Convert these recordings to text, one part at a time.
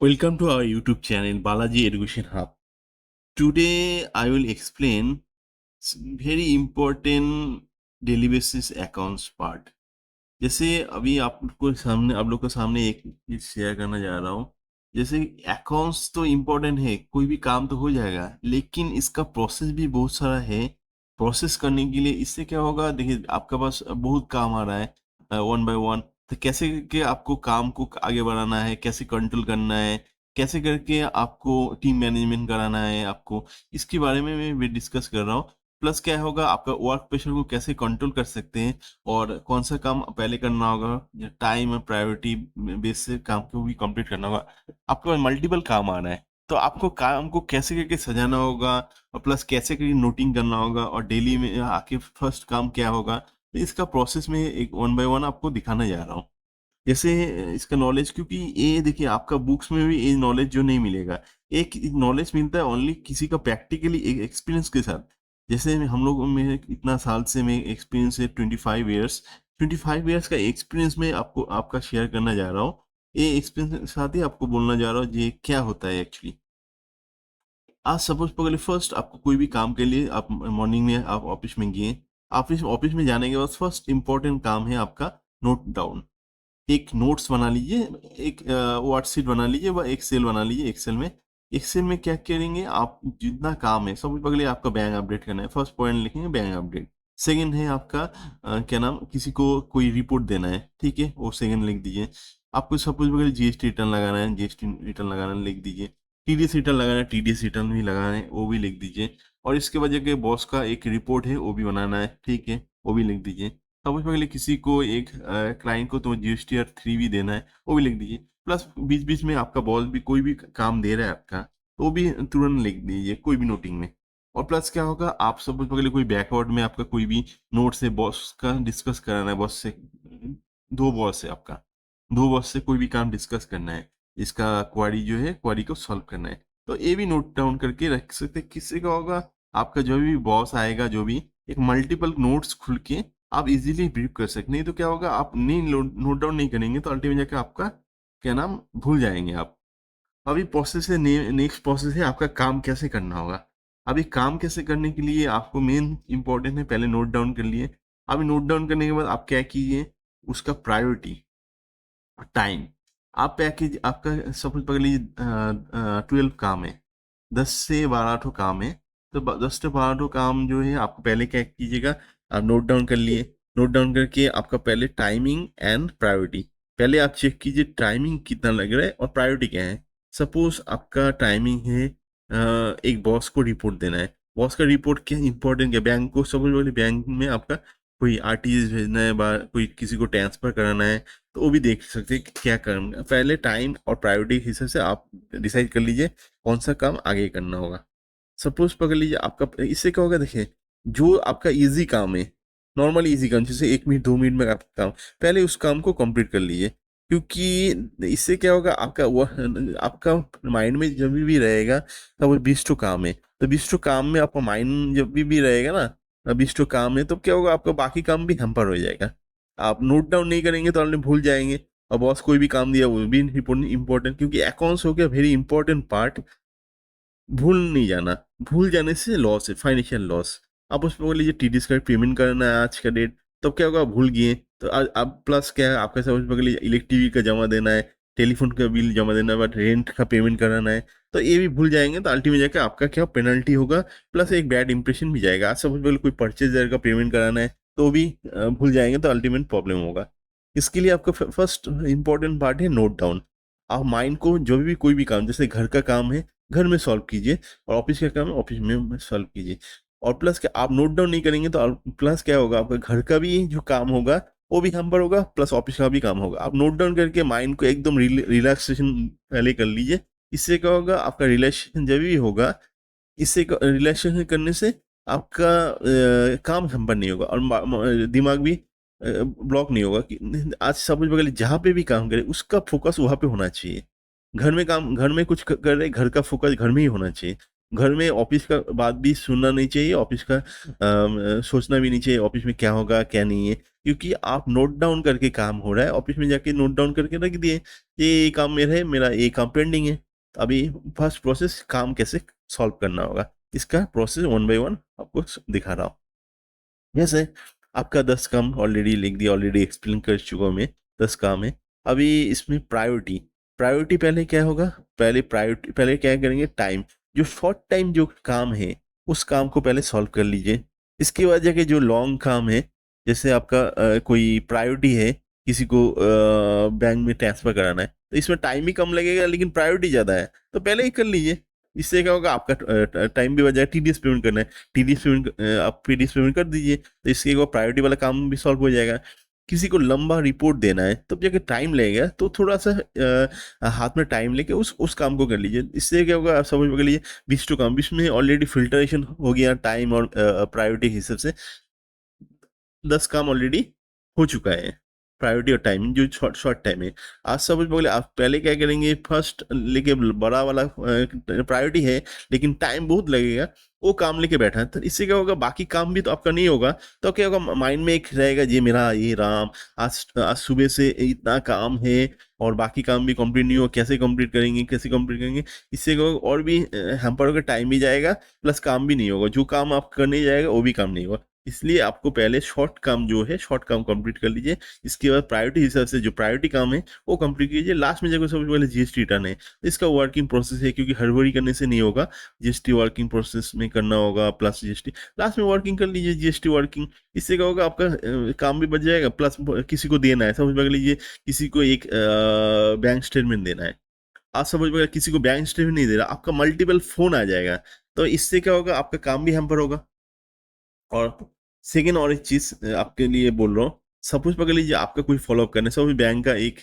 Welcome to our YouTube channel Balaji Education Hub. Today I will explain very important daily basis accounts part. जैसे अभी आप लोग के सामने एक चीज शेयर करना जा रहा हूँ। जैसे अकाउंट्स तो इम्पोर्टेंट है, कोई भी काम तो हो जाएगा, लेकिन इसका प्रोसेस भी बहुत सारा है। प्रोसेस करने के लिए इससे क्या होगा, देखिए आपका पास बहुत काम आ रहा है वन बाय वन। तो कैसे करके आपको काम को आगे बढ़ाना है, कैसे कंट्रोल करना है, कैसे करके आपको टीम मैनेजमेंट कराना है आपको, इसके बारे में मैं डिस्कस कर रहा हूँ। प्लस क्या होगा, आपका वर्क प्रेशर को कैसे कंट्रोल कर सकते हैं और कौन सा काम पहले करना होगा, टाइम और प्रायोरिटी बेस से काम को भी कंप्लीट करना होगा। आपके पास मल्टीपल काम आ रहा है, तो आपको काम को कैसे करके सजाना होगा और प्लस कैसे करके नोटिंग करना होगा और डेली में आके फर्स्ट काम क्या होगा। तो इसका प्रोसेस में एक वन बाय वन आपको दिखाने जा रहा हूँ। जैसे इसका नॉलेज, क्योंकि ये देखिए आपका बुक्स में भी ये नॉलेज जो नहीं मिलेगा, एक नॉलेज मिलता है ओनली किसी का प्रैक्टिकली एक एक्सपीरियंस के साथ। जैसे हम लोग में इतना साल से मैं एक्सपीरियंस है 25 ईयर्स। 25 ईयर्स का एक्सपीरियंस में आपको आपका शेयर करना जा रहा हूँ। ये एक्सपीरियंस के साथ ही आपको बोलना जा रहा हूँ ये क्या होता है एक्चुअली। आज सपोज पकड़िए, फर्स्ट आपको कोई भी काम के लिए आप मॉर्निंग में आप ऑफिस में गए। ऑफिस ऑफिस में जाने के बाद फर्स्ट इंपॉर्टेंट काम है आपका नोट डाउन। एक नोट्स बना लीजिए, एक वर्कशीट बना लीजिए व एक्सेल बना लीजिए। एक्सेल में क्या करेंगे, आप जितना काम है सब पहले आपका बैंक अपडेट करना है। फर्स्ट पॉइंट लिखेंगे बैंक अपडेट। सेकंड है आपका क्या नाम, किसी को कोई रिपोर्ट देना है, ठीक है, वो सेकंड लिख दीजिए। आपको सपोज पकड़िए जीएसटी रिटर्न लगाना है, जीएसटी रिटर्न लगाना है, लिख दीजिए। टीडीएस रिटर्न लगाना है, टीडीएस रिटर्न भी लगाना है, वो भी लिख दीजिए। और इसके वजह के बॉस का एक रिपोर्ट है वो भी बनाना है, ठीक है, वो भी लिख दीजिए। सपोज पहले किसी को एक क्लाइंट को तो जीएसटीआर 3 भी देना है, वो भी लिख दीजिए। प्लस बीच बीच में आपका बॉस भी कोई भी काम दे रहा है आपका, तो वो भी तुरंत लिख दीजिए कोई भी नोटिंग में। और प्लस क्या होगा, आप सपोज पहले कोई बैकवर्ड में आपका कोई भी नोट से बॉस का डिस्कस कराना है, बॉस से दो बॉस है आपका, दो बॉस से कोई भी काम डिस्कस करना है, इसका क्वारी जो है क्वारी को सॉल्व करना है, तो ये भी नोट डाउन करके रख सकते हैं। किससे क्या होगा, आपका जो भी बॉस आएगा जो भी, एक मल्टीपल नोट्स खुल के आप इजीली ब्रीफ कर सकते। नहीं तो क्या होगा, आप नहीं नोट डाउन नहीं करेंगे तो अल्टीमेट जाकर आपका क्या नाम भूल जाएंगे आप। अभी प्रोसेस है, नेक्स्ट प्रोसेस है आपका काम कैसे करना होगा। अभी काम कैसे करने के लिए आपको मेन इंपॉर्टेंट है, पहले नोट डाउन कर लिए। अभी नोट डाउन करने के बाद आप क्या कीजिए, उसका प्रायोरिटी, टाइम। आप पैकेज आपका सपोज पकड़ लीजिए 12 काम है, 10 से 12 काम है। तो 10 से 12 काम जो है आपको पहले क्या कीजिएगा, आप नोट डाउन कर लिए। नोट डाउन करके आपका पहले टाइमिंग एंड प्रायोरिटी, पहले आप चेक कीजिए टाइमिंग कितना लग रहा है और प्रायोरिटी क्या है। सपोज आपका टाइमिंग है एक बॉस को रिपोर्ट देना है। बॉस का रिपोर्ट क्या इंपॉर्टेंट है, बैंक को सपोज बोले बैंक में आपका कोई आरटीजीएस भेजना है, कोई किसी को ट्रांसफर कराना है, तो वो भी देख सकते हैं कि क्या करना है। पहले टाइम और प्रायोरिटी के हिसाब से आप डिसाइड कर लीजिए कौन सा काम आगे करना होगा। सपोज पकड़ लीजिए आपका, इससे क्या होगा, देखिए जो आपका इजी काम है, नॉर्मल इजी काम, जैसे 1 मिनट 2 मिनट में आपका काम, पहले उस काम को कंप्लीट कर लीजिए। क्योंकि इससे क्या होगा, आपका माइंड में जब भी रहेगा तब वो 20 काम है, तो 20 काम में आपका माइंड जब भी रहेगा ना, 20 काम है, तो क्या होगा, आपका बाकी काम भी हैम्पर हो जाएगा। आप नोट डाउन नहीं करेंगे तो आपने भूल जाएंगे। और बॉस कोई भी काम दिया वो भी इम्पोर्टेंट, क्योंकि अकाउंट्स हो गया वेरी इंपॉर्टेंट पार्ट। भूल नहीं जाना, भूल जाने से लॉस है, फाइनेंशियल लॉस। आप उसमें बोल लीजिए टीडीएस का पेमेंट करना है आज का डेट, तब क्या होगा, भूल गए तो अब प्लस क्या है, आपका समझ पकड़ लीजिए इलेक्ट्रिक का जमा देना है, टेलीफोन का बिल जमा देना है, बट रेंट का पेमेंट कराना है, तो ये भी भूल जाएंगे तो अल्टीमेट जाकर आपका क्या पेनल्टी होगा, प्लस एक बैड इंप्रेशन भी जाएगा। आज सपोज पहले कोई परचेजर का पेमेंट कराना है तो भी भूल जाएंगे तो अल्टीमेट प्रॉब्लम होगा। इसके लिए आपका फर्स्ट इंपॉर्टेंट पार्ट है नोट डाउन। आप माइंड को जो भी कोई भी काम, जैसे घर का काम है घर में सॉल्व कीजिए, और ऑफिस का काम है ऑफिस में सॉल्व कीजिए। और प्लस क्या, आप नोट डाउन नहीं करेंगे तो प्लस क्या होगा, आपका घर का भी जो काम होगा वो भी हैम्पर होगा, प्लस ऑफिस का भी काम होगा। आप नोट डाउन करके माइंड को एकदम रिलैक्सेशन पहले कर लीजिए। इससे क्या होगा, आपका रिलैक्सेशन जब भी होगा, इससे रिलैक्सेशन करने से आपका काम हैम्पर नहीं होगा और दिमाग भी ब्लॉक नहीं होगा। कि आज सपोज बगैर जहाँ पे भी काम करे उसका फोकस वहाँ पे होना चाहिए। घर में काम, घर में कुछ कर रहे, घर का फोकस घर में ही होना चाहिए। घर में ऑफिस का बात भी सुनना नहीं चाहिए, ऑफिस का सोचना भी नहीं चाहिए ऑफिस में क्या होगा क्या नहीं है। क्योंकि आप नोट डाउन करके काम हो रहा है, ऑफिस में जाके नोट डाउन करके रख दिए, ये काम मेरा है, मेरा ये काम पेंडिंग है। तो अभी फर्स्ट प्रोसेस काम कैसे सॉल्व करना होगा, इसका प्रोसेस वन बाय वन आपको दिखा रहा हूँ। जैसे आपका 10 काम ऑलरेडी लिख दिया, ऑलरेडी एक्सप्लेन कर चुका हूँ मैं, 10 काम है। अभी इसमें प्रायोरिटी, प्रायोरिटी पहले क्या होगा, पहले प्रायोरिटी, पहले क्या करेंगे, टाइम, जो शॉर्ट टाइम जो काम है उस काम को पहले सॉल्व कर लीजिए। इसके बाद जाके जो लॉन्ग काम है, जैसे आपका कोई प्रायोरिटी है, किसी को बैंक में ट्रांसफर कराना है, तो इसमें टाइम भी कम लगेगा लेकिन प्रायोरिटी ज़्यादा है, तो पहले ही कर लीजिए। इससे क्या होगा, आपका टाइम भी बच जाएगा। टीडीएस पेमेंट करना है, टीडीएस पेमेंट आप टीडीएस पेमेंट कर दीजिए, तो इसके बाद प्रायोरिटी वाला काम भी सॉल्व हो जाएगा। किसी को लंबा रिपोर्ट देना है तब जाके टाइम लगेगा, तो थोड़ा सा हाथ में टाइम लेके उस काम को कर लीजिए। इससे क्या होगा, आप समझ पकड़ लीजिए, 20 टू काम, 20 में ऑलरेडी फिल्टरेशन हो गया टाइम और प्रायोरिटी के हिसाब से, 10 काम ऑलरेडी हो चुका है। प्रायोरिटी और टाइम जो शॉर्ट शॉर्ट टाइम है, आज सब बोले आप पहले क्या करेंगे, फर्स्ट लेके बड़ा वाला प्रायोरिटी है लेकिन टाइम बहुत लगेगा, वो काम लेके बैठा है, तो इससे क्या होगा, बाकी काम भी तो आपका नहीं होगा। तो क्या होगा, माइंड में एक रहेगा, ये मेरा ये राम, आज आज सुबह से इतना काम है और बाकी काम भी कंप्लीट नहीं हो, कैसे कंप्लीट करेंगे, कैसे कंप्लीट करेंगे। इससे क्या होगा, और भी हैम्पर होगा, टाइम भी जाएगा प्लस काम भी नहीं होगा, जो काम आप करने जाएगा वो भी काम नहीं होगा। इसलिए आपको पहले शॉर्ट काम जो है, शॉर्ट काम कंप्लीट कर लीजिए। इसके बाद प्रायोरिटी हिसाब से जो प्रायोरिटी काम है वो कंप्लीट कीजिए। लास्ट में जब सबसे पहले जीएसटी रिटर्न है, तो इसका वर्किंग प्रोसेस है, क्योंकि हड़बड़ी करने से नहीं होगा, जीएसटी वर्किंग प्रोसेस में करना होगा, प्लस जीएसटी लास्ट में वर्किंग कर लीजिए, जीएसटी वर्किंग। इससे क्या होगा, आपका काम भी बच जाएगा, प्लस किसी को देना है, समझ पकड़ लीजिए, किसी को एक बैंक स्टेटमेंट देना है, आज समझ में किसी को बैंक स्टेटमेंट नहीं दे रहा, आपका मल्टीपल फोन आ जाएगा, तो इससे क्या होगा, आपका काम भी हैम्पर होगा। और सेकेंड और एक चीज आपके लिए बोल रहा हूँ, सपोज पकड़ लीजिए आपका कोई फॉलोअप करना है, सपोज बैंक का एक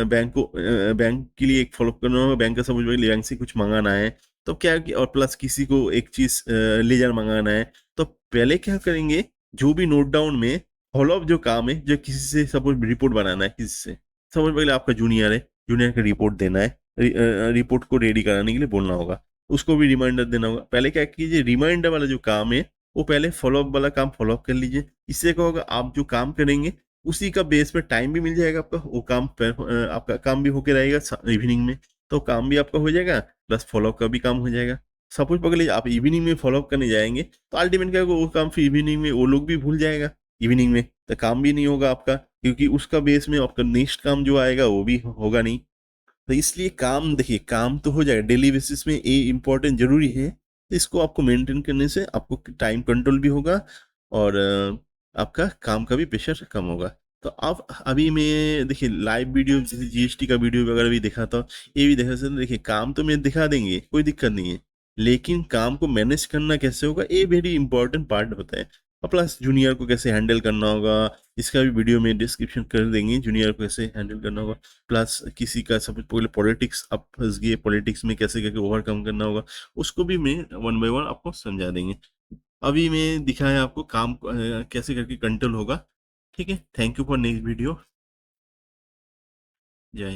बैंक के लिए एक फॉलोअप करना होगा, बैंक का सपोज पकड़ लीजिए, बैंक से कुछ मंगाना है, तो क्या है और प्लस किसी को एक चीज लेजर मंगाना है, तो पहले क्या करेंगे, जो भी नोट डाउन में फॉलोअप जो काम है, जो किसी से सपोज रिपोर्ट बनाना है, किसी से सपोज पकड़ आपका जूनियर है, जूनियर का रिपोर्ट देना है, रिपोर्ट को रेडी कराने के लिए बोलना होगा, उसको भी रिमाइंडर देना होगा। पहले क्या कीजिए, रिमाइंडर वाला जो काम है वो पहले फॉलोअप वाला काम फॉलोअप कर लीजिए। इससे क्या होगा, आप जो काम करेंगे उसी का बेस पे टाइम भी मिल जाएगा आपका, वो काम आपका काम भी होके रहेगा इवनिंग में, तो काम भी आपका हो जाएगा प्लस फॉलोअप का भी काम हो जाएगा। सपोज पकड़ लीजिए आप इवनिंग में फॉलोअप करने जाएंगे, तो अल्टीमेट क्या होगा, वो काम फिर इवनिंग में वो लोग भी भूल जाएगा, इवनिंग में तो काम भी नहीं होगा आपका, क्योंकि उसका बेस में आपका नेक्स्ट काम जो आएगा वो भी होगा नहीं। तो इसलिए काम, देखिए काम तो हो जाएगा डेली बेसिस में, ये इम्पोर्टेंट जरूरी है, तो इसको आपको मेंटेन करने से आपको टाइम कंट्रोल भी होगा और आपका काम का भी प्रेशर कम होगा। तो अब अभी मैं देखिए लाइव वीडियो जैसे जीएसटी का वीडियो वगैरह भी दिखाता हूँ, ये भी दिखा सकते, देखिए काम तो मैं दिखा देंगे, कोई दिक्कत नहीं है, लेकिन काम को मैनेज करना कैसे होगा, ये वेरी इंपॉर्टेंट पार्ट होता है। और प्लस जूनियर को कैसे हैंडल करना होगा, इसका भी वीडियो में डिस्क्रिप्शन कर देंगे, जूनियर को कैसे हैंडल करना होगा। प्लस किसी का सब पहले पॉलिटिक्स आप फंस गए, पॉलिटिक्स में कैसे करके ओवरकम करना होगा, उसको भी मैं वन बाय वन आपको समझा देंगे। अभी मैं दिखाया आपको काम कैसे करके कंट्रोल होगा। ठीक है, thank you for next video. जय हिंद।